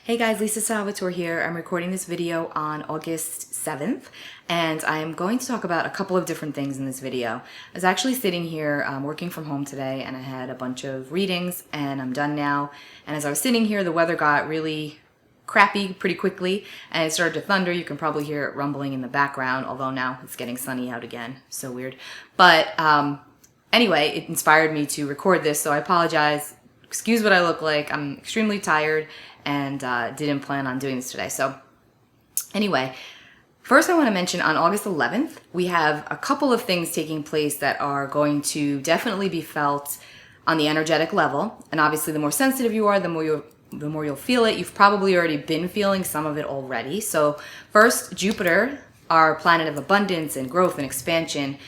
Hey guys, Lisa Salvatore here. I'm recording this video on August 7th, and I'm going to talk about a couple of different things in this video. I was actually sitting here working from home today, and I had a bunch of readings, and I'm done now. And as I was sitting here, the weather got really crappy pretty quickly, and it started to thunder. You can probably hear it rumbling in the background, although now it's getting sunny out again. So weird. But anyway, it inspired me to record this, so I apologize. Excuse what I look like. I'm extremely tired and didn't plan on doing this today. So anyway, first I want to mention on August 11th, we have a couple of things taking place that are going to definitely be felt on the energetic level. And obviously the more sensitive you are, the more you'll feel it. You've probably already been feeling some of it already. So first, Jupiter, our planet of abundance and growth and expansion,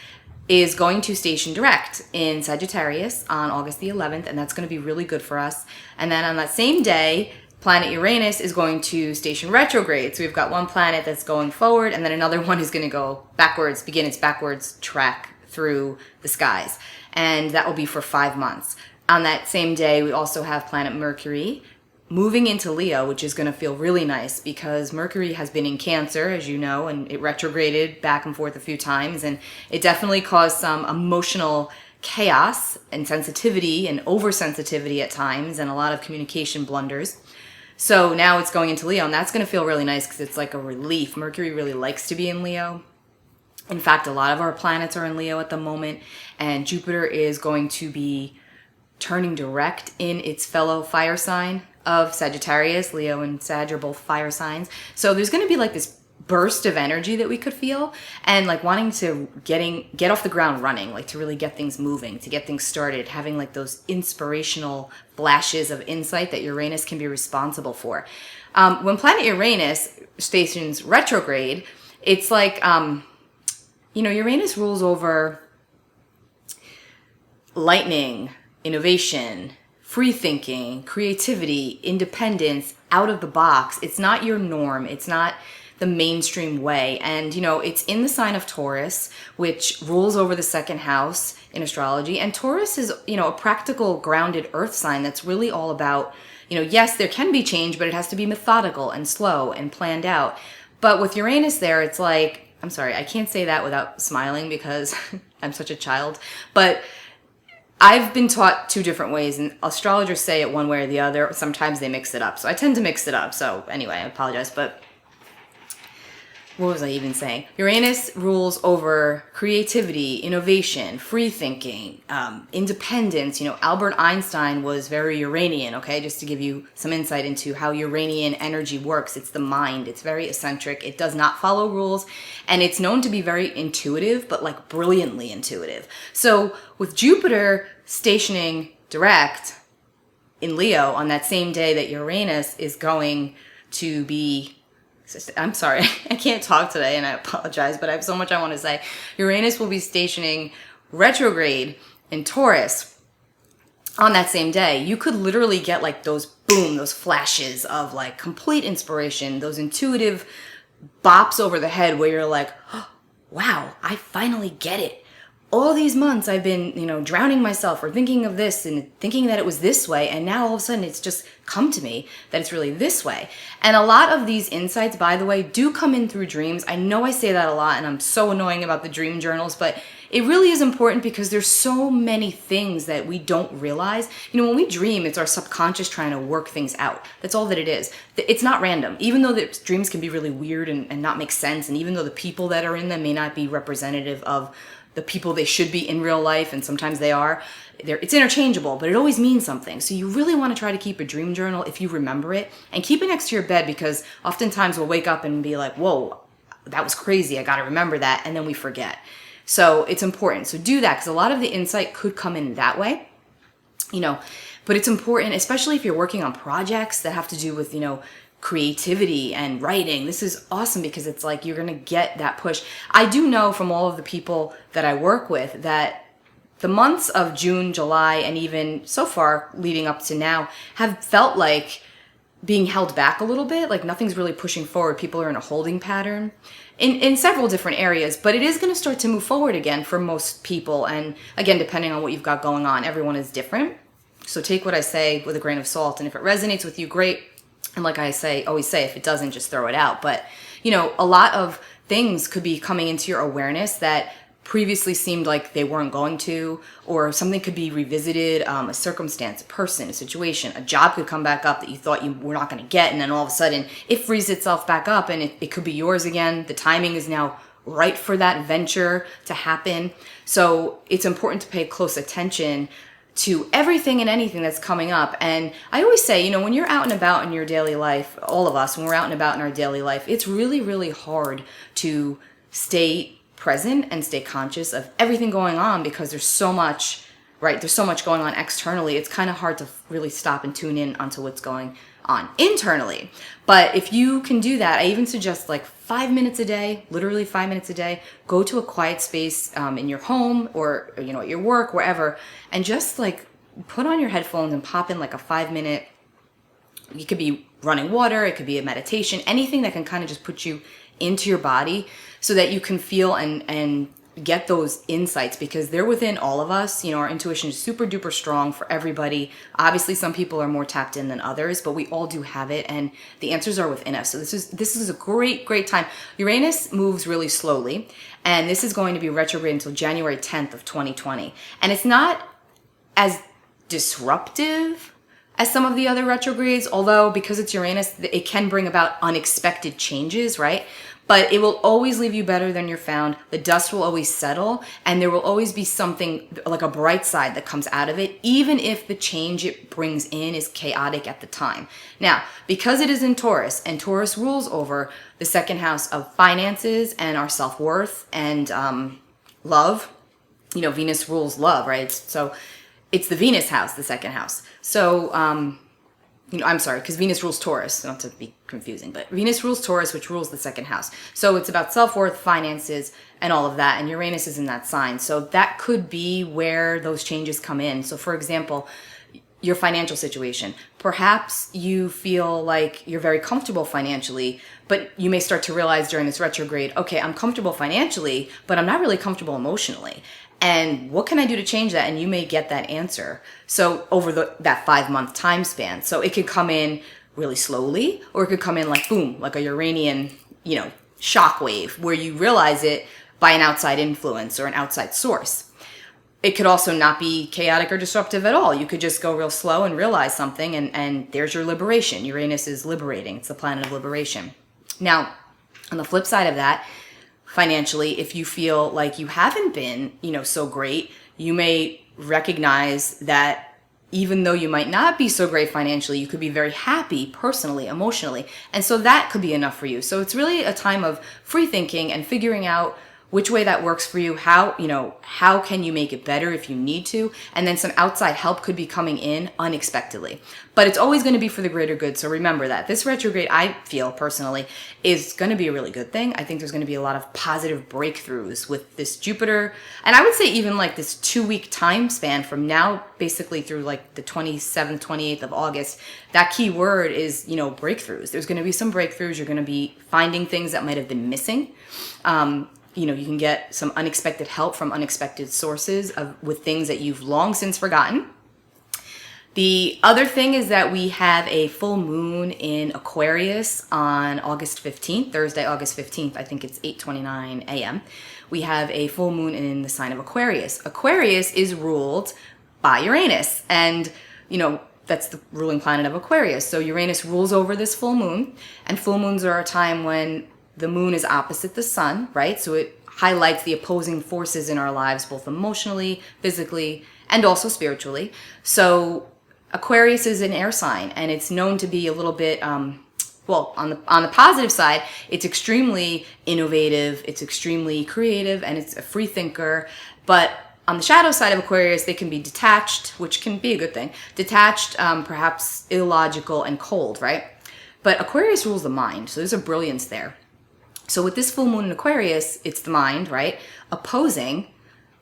is going to station direct in Sagittarius on August the 11th, and that's going to be really good for us. And then on that same day, planet Uranus is going to station retrograde. So we've got one planet that's going forward, and then another one is going to go backwards, begin its backwards track through the skies. And that will be for 5 months. On that same day, we also have planet Mercury moving into Leo, which is going to feel really nice because Mercury has been in Cancer, as you know, and it retrograded back and forth a few times, and it definitely caused some emotional chaos and sensitivity and oversensitivity at times and a lot of communication blunders. So now it's going into Leo, and that's going to feel really nice because it's like a relief. Mercury really likes to be in Leo. In fact, a lot of our planets are in Leo at the moment, and Jupiter is going to be turning direct in its fellow fire sign of Sagittarius. Leo and Sag are both fire signs. So there's going to be like this burst of energy that we could feel, and like wanting to get off the ground running, like to really get things moving, to get things started, having like those inspirational flashes of insight that Uranus can be responsible for. When planet Uranus stations retrograde, it's like, Uranus rules over lightning, innovation, free thinking, creativity, independence, out of the box. It's not your norm. It's not the mainstream way. And, it's in the sign of Taurus, which rules over the second house in astrology. And Taurus is, a practical, grounded earth sign that's really all about, yes, there can be change, but it has to be methodical and slow and planned out. But with Uranus there, it's like, I'm sorry, I can't say that without smiling because I'm such a child. But I've been taught two different ways, and astrologers say it one way or the other. Sometimes they mix it up. So I tend to mix it up. So anyway, I apologize. But what was I even saying? Uranus rules over creativity, innovation, free thinking, independence. Albert Einstein was very Uranian, okay? Just to give you some insight into how Uranian energy works. It's the mind. It's very eccentric. It does not follow rules. And it's known to be very intuitive, but like brilliantly intuitive. So with Jupiter stationing direct in Leo on that same day that Uranus is going to be, I'm sorry, I can't talk today and I apologize, but I have so much I want to say. Uranus will be stationing retrograde in Taurus on that same day. You could literally get like those flashes of like complete inspiration, those intuitive bops over the head where you're like, oh, wow, I finally get it. All these months I've been, drowning myself or thinking of this and thinking that it was this way. And now all of a sudden it's just come to me that it's really this way. And a lot of these insights, by the way, do come in through dreams. I know I say that a lot and I'm so annoying about the dream journals, but it really is important because there's so many things that we don't realize. When we dream, it's our subconscious trying to work things out. That's all that it is. It's not random. Even though the dreams can be really weird and not make sense, and even though the people that are in them may not be representative of the people they should be in real life, and sometimes they are, it's interchangeable, but it always means something. So you really want to try to keep a dream journal if you remember it, and keep it next to your bed, because oftentimes we'll wake up and be like, whoa, that was crazy, I got to remember that, and then we forget. So it's important. So do that, because a lot of the insight could come in that way, but it's important, especially if you're working on projects that have to do with, creativity and writing. This is awesome because it's like you're going to get that push. I do know from all of the people that I work with that the months of June, July, and even so far leading up to now have felt like being held back a little bit, like nothing's really pushing forward. People are in a holding pattern in several different areas, but it is going to start to move forward again for most people. And again, depending on what you've got going on, everyone is different. So take what I say with a grain of salt, and if it resonates with you, great. And like always say, if it doesn't, just throw it out. But, a lot of things could be coming into your awareness that previously seemed like they weren't going to, or something could be revisited, a circumstance, a person, a situation, a job could come back up that you thought you were not going to get. And then all of a sudden it frees itself back up and it could be yours again. The timing is now right for that venture to happen. So it's important to pay close attention to everything and anything that's coming up. And I always say, when you're out and about in your daily life, all of us, when we're out and about in our daily life, it's really, really hard to stay present and stay conscious of everything going on because there's so much, right? There's so much going on externally. It's kind of hard to really stop and tune in onto what's going on internally. But if you can do that, I even suggest like 5 minutes a day, literally 5 minutes a day, go to a quiet space in your home or at your work, wherever, and just like put on your headphones and pop in like a 5 minute, it could be running water, it could be a meditation, anything that can kind of just put you into your body so that you can feel and get those insights, because they're within all of us. Our intuition is super duper strong for everybody. Obviously, some people are more tapped in than others, but we all do have it, and the answers are within us. So this is a great time. Uranus moves really slowly, and this is going to be retrograde until January 10th of 2020. And it's not as disruptive as some of the other retrogrades, although because it's Uranus, it can bring about unexpected changes, right? But it will always leave you better than you're found. The dust will always settle, and there will always be something like a bright side that comes out of it, even if the change it brings in is chaotic at the time. Now, because it is in Taurus, and Taurus rules over the second house of finances and our self-worth and love, Venus rules love, right? So it's the Venus house, the second house. So, I'm sorry, because Venus rules Taurus, not to be confusing, but Venus rules Taurus, which rules the second house. So it's about self-worth, finances, and all of that, and Uranus is in that sign. So that could be where those changes come in. So for example, your financial situation. Perhaps you feel like you're very comfortable financially, but you may start to realize during this retrograde, okay, I'm comfortable financially, but I'm not really comfortable emotionally. And what can I do to change that? And you may get that answer. So over that 5-month time span. So it could come in really slowly, or it could come in like boom, like a Uranian, shock wave, where you realize it by an outside influence or an outside source. It could also not be chaotic or disruptive at all. You could just go real slow and realize something, and there's your liberation. Uranus is liberating. It's the planet of liberation. Now, on the flip side of that, financially, if you feel like you haven't been, so great, you may recognize that even though you might not be so great financially, you could be very happy personally, emotionally. And so that could be enough for you. So it's really a time of free thinking and figuring out which way that works for you, how can you make it better if you need to, and then some outside help could be coming in unexpectedly. But it's always going to be for the greater good, so remember that. This retrograde, I feel personally, is going to be a really good thing. I think there's going to be a lot of positive breakthroughs with this Jupiter, and I would say even like this 2-week time span from now basically through like the 27th, 28th of August. That key word is, breakthroughs. There's going to be some breakthroughs. You're going to be finding things that might have been missing. You can get some unexpected help from unexpected sources with things that you've long since forgotten. The other thing is that we have a full moon in Aquarius on August 15th, Thursday, August 15th. I think it's 8:29 a.m. We have a full moon in the sign of Aquarius. Aquarius is ruled by Uranus, and, that's the ruling planet of Aquarius. So Uranus rules over this full moon, and full moons are a time when the moon is opposite the sun, right? So it highlights the opposing forces in our lives, both emotionally, physically, and also spiritually. So Aquarius is an air sign, and it's known to be a little bit, on the positive side, it's extremely innovative, it's extremely creative, and it's a free thinker. But on the shadow side of Aquarius, they can be detached, which can be a good thing. Detached, perhaps illogical and cold, right? But Aquarius rules the mind, so there's a brilliance there. So with this full moon in Aquarius, it's the mind, right? Opposing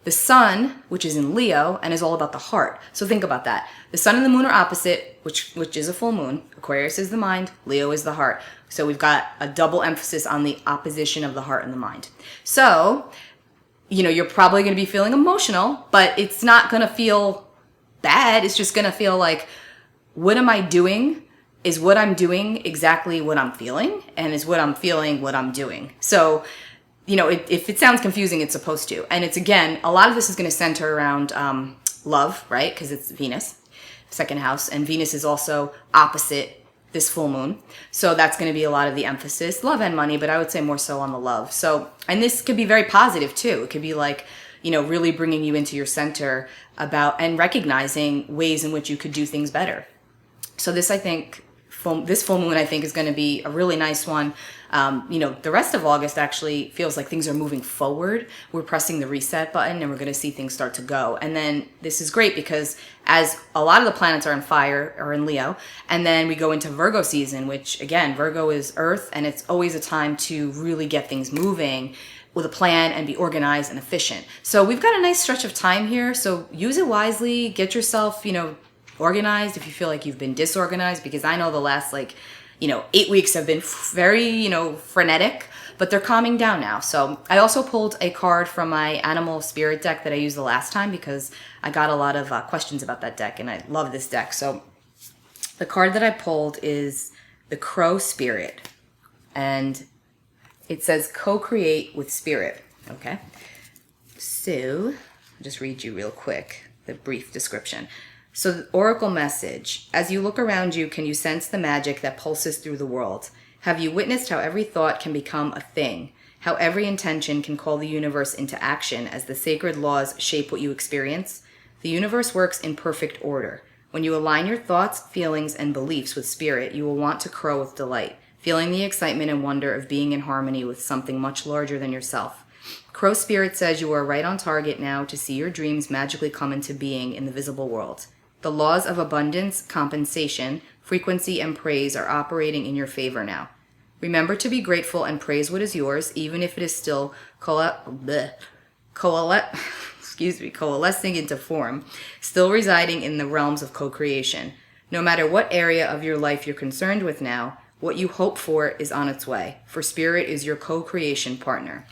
the sun, which is in Leo and is all about the heart. So think about that. The sun and the moon are opposite, which is a full moon. Aquarius is the mind, Leo is the heart. So we've got a double emphasis on the opposition of the heart and the mind. So, you're probably going to be feeling emotional, but it's not going to feel bad. It's just going to feel like, what am I doing is what I'm doing exactly what I'm feeling, and is what I'm feeling what I'm doing. So, if it sounds confusing, it's supposed to. And it's, again, a lot of this is going to center around love, right? Because it's Venus, second house, and Venus is also opposite this full moon. So that's going to be a lot of the emphasis, love and money, but I would say more so on the love. So, and this could be very positive too. It could be like, really bringing you into your center and recognizing ways in which you could do things better. So this, I think, this full moon, I think, is going to be a really nice one. The rest of August actually feels like things are moving forward. We're pressing the reset button and we're going to see things start to go. And then this is great because as a lot of the planets are in fire or in Leo, and then we go into Virgo season, which again, Virgo is Earth, and it's always a time to really get things moving with a plan and be organized and efficient. So we've got a nice stretch of time here. So use it wisely, get yourself, organized if you feel like you've been disorganized, because I know the last 8 weeks have been very, frenetic, but they're calming down now. So I also pulled a card from my animal spirit deck that I used the last time because I got a lot of questions about that deck, and I love this deck. So the card that I pulled is the Crow Spirit, and it says co-create with spirit. Okay. So I'll just read you real quick the brief description. So the oracle message: as you look around you, can you sense the magic that pulses through the world? Have you witnessed how every thought can become a thing? How every intention can call the universe into action as the sacred laws shape what you experience? The universe works in perfect order. When you align your thoughts, feelings, and beliefs with spirit, you will want to crow with delight, feeling the excitement and wonder of being in harmony with something much larger than yourself. Crow Spirit says you are right on target now to see your dreams magically come into being in the visible world. The laws of abundance, compensation, frequency, and praise are operating in your favor now. Remember to be grateful and praise what is yours, even if it is still coalescing into form, still residing in the realms of co-creation. No matter what area of your life you're concerned with now, what you hope for is on its way, for Spirit is your co-creation partner.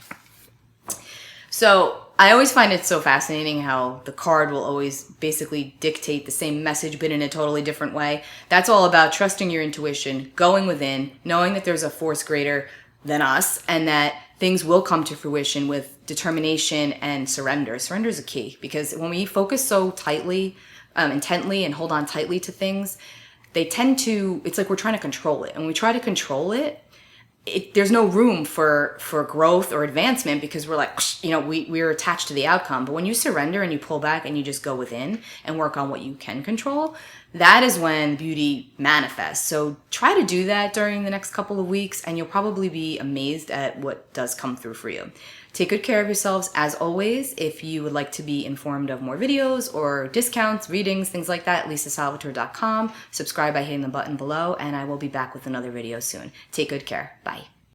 So I always find it so fascinating how the card will always basically dictate the same message, but in a totally different way. That's all about trusting your intuition, going within, knowing that there's a force greater than us, and that things will come to fruition with determination and surrender. Surrender is a key, because when we focus so tightly, intently, and hold on tightly to things, it's like we're trying to control it. And when we try to control it, there's no room for growth or advancement, because we're like, we're attached to the outcome. But when you surrender and you pull back and you just go within and work on what you can control, that is when beauty manifests. So try to do that during the next couple of weeks, and you'll probably be amazed at what does come through for you. Take good care of yourselves. As always, if you would like to be informed of more videos or discounts, readings, things like that, lisasalvatore.com. Subscribe by hitting the button below, and I will be back with another video soon. Take good care. Bye.